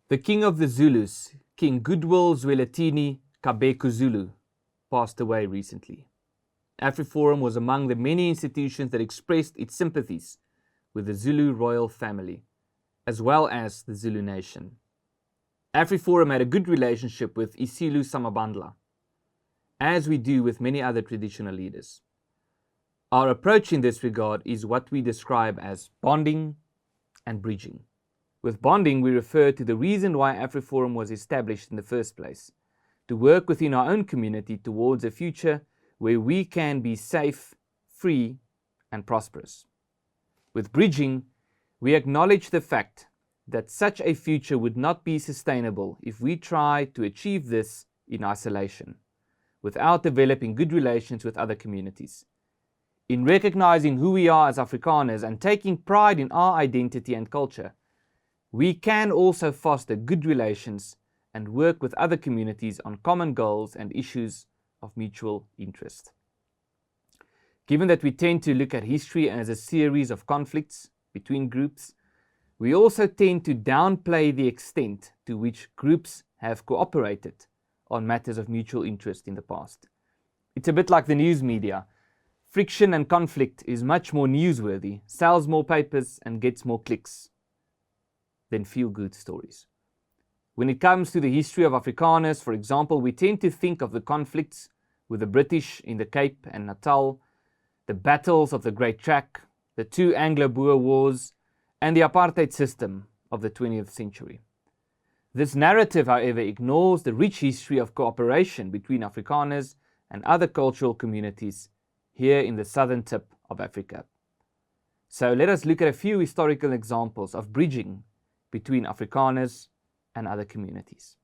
The king of the Zulus, King Goodwill Zwelithini Kabekuzulu, passed away recently. AfriForum was among the many institutions that expressed its sympathies with the Zulu royal family, as well as the Zulu nation. AfriForum had a good relationship with Isilu Samabandla, as we do with many other traditional leaders. Our approach in this regard is what we describe as bonding and bridging. With bonding, we refer to the reason why AfriForum was established in the first place, to work within our own community towards a future where we can be safe, free, and prosperous. With bridging, we acknowledge the fact that such a future would not be sustainable if we try to achieve this in isolation, without developing good relations with other communities. In recognizing who we are as Afrikaners and taking pride in our identity and culture, we can also foster good relations and work with other communities on common goals and issues of mutual interest. Given that we tend to look at history as a series of conflicts between groups, we also tend to downplay the extent to which groups have cooperated on matters of mutual interest in the past. It's a bit like the news media. Friction and conflict is much more newsworthy, sells more papers, and gets more clicks than feel-good stories. When it comes to the history of Afrikaners, for example, we tend to think of the conflicts with the British in the Cape and Natal, the battles of the Great Track, the two Anglo-Boer wars, and the apartheid system of the 20th century. This narrative, however, ignores the rich history of cooperation between Afrikaners and other cultural communities here in the southern tip of Africa. So let us look at a few historical examples of bridging between Afrikaners and other communities.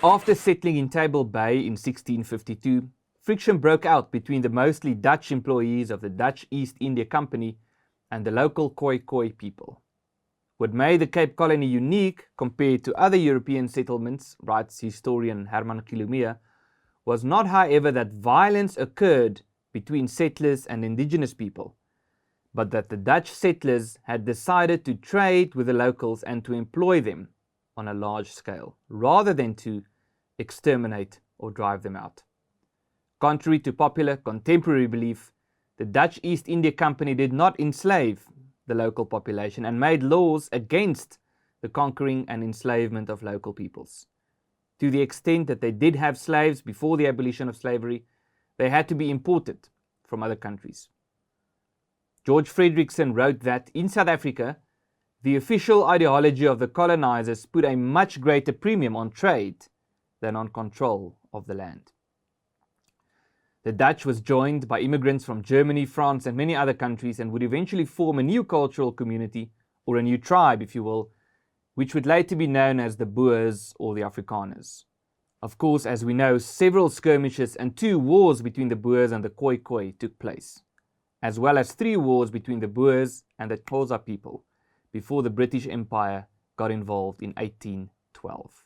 After settling in Table Bay in 1652, friction broke out between the mostly Dutch employees of the Dutch East India Company and the local Khoi people. What made the Cape Colony unique compared to other European settlements, writes historian Herman Kilumea, was not, however, that violence occurred between settlers and indigenous people, but that the Dutch settlers had decided to trade with the locals and to employ them on a large scale, rather than to exterminate or drive them out. Contrary to popular contemporary belief, the Dutch East India Company did not enslave the local population and made laws against the conquering and enslavement of local peoples. To the extent that they did have slaves before the abolition of slavery, they had to be imported from other countries. George Fredrickson wrote that in South Africa, the official ideology of the colonizers put a much greater premium on trade than on control of the land. The Dutch was joined by immigrants from Germany, France, and many other countries and would eventually form a new cultural community, or a new tribe, if you will, which would later be known as the Boers or the Afrikaners. Of course, as we know, several skirmishes and 2 wars between the Boers and the Khoi took place, as well as 3 wars between the Boers and the Xhosa people, before the British Empire got involved in 1812.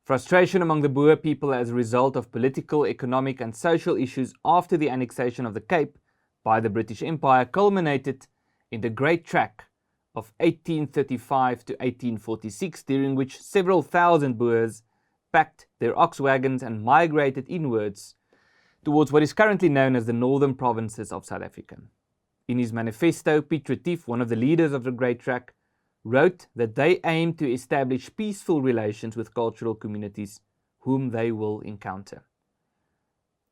Frustration among the Boer people as a result of political, economic and social issues after the annexation of the Cape by the British Empire culminated in the Great Track of 1835 to 1846, during which several thousand Boers packed their ox wagons and migrated inwards towards what is currently known as the northern provinces of South Africa. In his manifesto, Piet Retief, one of the leaders of the Great Track, wrote that they aim to establish peaceful relations with cultural communities whom they will encounter.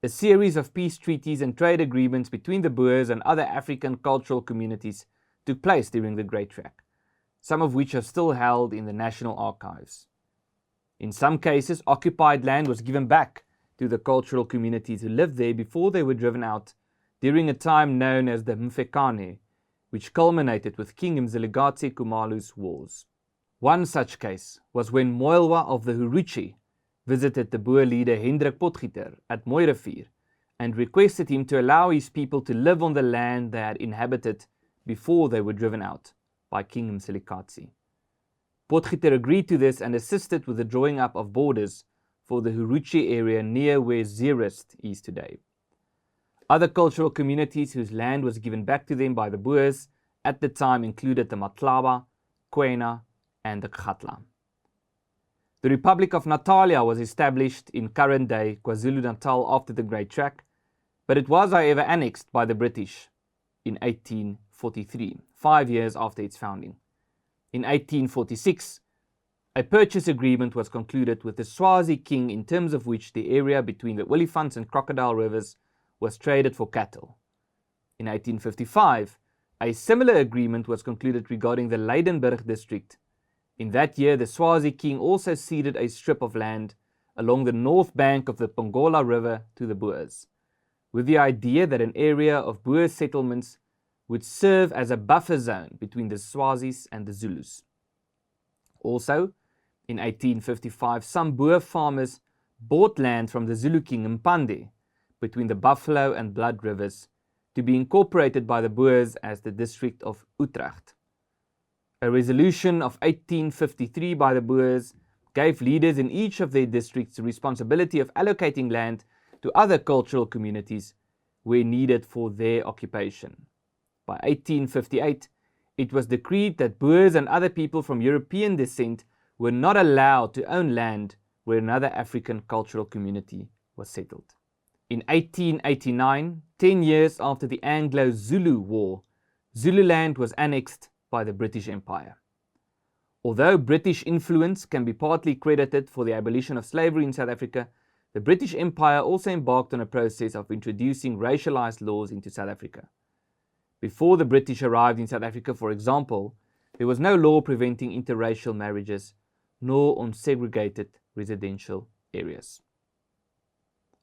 A series of peace treaties and trade agreements between the Boers and other African cultural communities took place during the Great Track, some of which are still held in the National Archives. In some cases, occupied land was given back to the cultural communities who lived there before they were driven out during a time known as the Mfecane, which culminated with King Mzilikazi Khumalo's wars. One such case was when Moelwa of the Huruchi visited the Boer leader Hendrik Potgieter at Mooirivier and requested him to allow his people to live on the land they had inhabited before they were driven out by King Mzilikazi. Potgieter agreed to this and assisted with the drawing up of borders for the Huruchi area near where Zeerust is today. Other cultural communities whose land was given back to them by the Boers at the time included the Matlaba, Kwena, and the Kgatla. The Republic of Natalia was established in current-day KwaZulu-Natal after the Great Track, but it was, however, annexed by the British in 1843, 5 years after its founding. In 1846, a purchase agreement was concluded with the Swazi king, in terms of which the area between the Olifants and Crocodile rivers was traded for cattle. In 1855, a similar agreement was concluded regarding the Lydenburg district. In that year, the Swazi king also ceded a strip of land along the north bank of the Pongola River to the Boers, with the idea that an area of Boer settlements would serve as a buffer zone between the Swazis and the Zulus. Also, in 1855, some Boer farmers bought land from the Zulu king Mpande between the Buffalo and Blood rivers to be incorporated by the Boers as the district of Utrecht. A resolution of 1853 by the Boers gave leaders in each of their districts the responsibility of allocating land to other cultural communities where needed for their occupation. By 1858, it was decreed that Boers and other people from European descent were not allowed to own land where another African cultural community was settled. In 1889, 10 years after the Anglo-Zulu War, Zululand was annexed by the British Empire. Although British influence can be partly credited for the abolition of slavery in South Africa, the British Empire also embarked on a process of introducing racialized laws into South Africa. Before the British arrived in South Africa, for example, there was no law preventing interracial marriages, nor on segregated residential areas.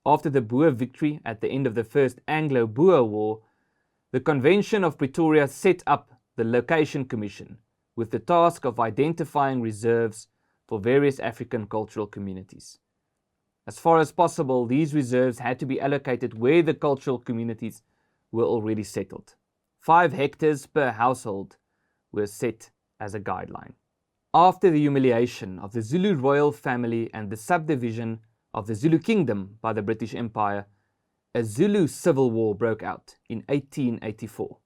After the Boer victory at the end of the First Anglo-Boer War, the Convention of Pretoria set up the Location Commission with the task of identifying reserves for various African cultural communities. As far as possible, these reserves had to be allocated where the cultural communities were already settled. 5 hectares per household were set as a guideline. After the humiliation of the Zulu royal family and the subdivision of the Zulu kingdom by the British Empire, a Zulu civil war broke out in 1884.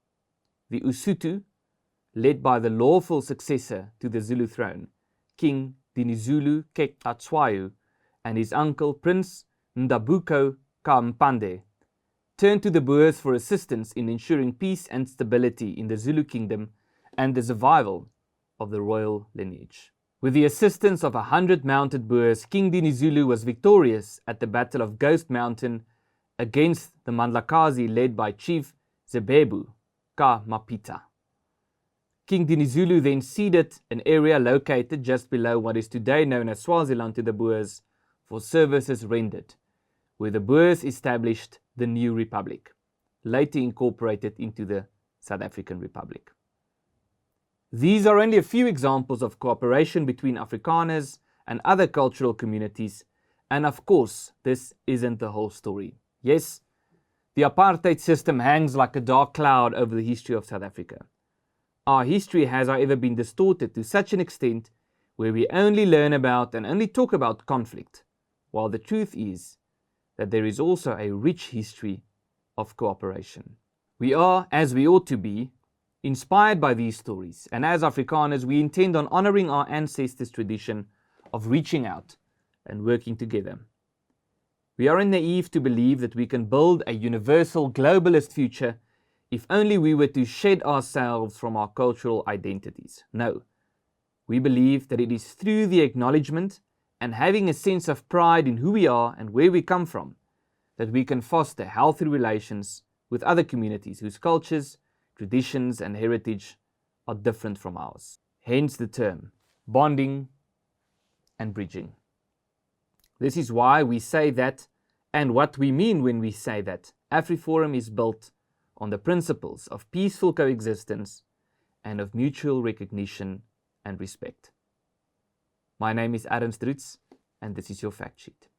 The Usuthu, led by the lawful successor to the Zulu throne, King Dinizulu Kekatshwayo, and his uncle Prince Ndabuko Kampande, turned to the Boers for assistance in ensuring peace and stability in the Zulu kingdom and the survival of the royal lineage. With the assistance of 100 mounted Boers, King Dinizulu was victorious at the Battle of Ghost Mountain against the Mandlakazi led by Chief Zebebu Ka Mapita. King Dinizulu then ceded an area located just below what is today known as Swaziland to the Boers for services rendered, where the Boers established the new republic, later incorporated into the South African Republic. These are only a few examples of cooperation between Afrikaners and other cultural communities, and of course, this isn't the whole story. Yes, the apartheid system hangs like a dark cloud over the history of South Africa. Our history has, however, been distorted to such an extent where we only learn about and only talk about conflict, while the truth is that there is also a rich history of cooperation. We are, as we ought to be, inspired by these stories, and as Afrikaners, we intend on honoring our ancestors' tradition of reaching out and working together. We aren't naive to believe that we can build a universal globalist future if only we were to shed ourselves from our cultural identities. No, we believe that it is through the acknowledgement and having a sense of pride in who we are and where we come from that we can foster healthy relations with other communities whose cultures, traditions and heritage are different from ours. Hence the term bonding and bridging. This is why we say that, and what we mean when we say that, AfriForum is built on the principles of peaceful coexistence and of mutual recognition and respect. My name is Ernst Roots, and this is your fact sheet.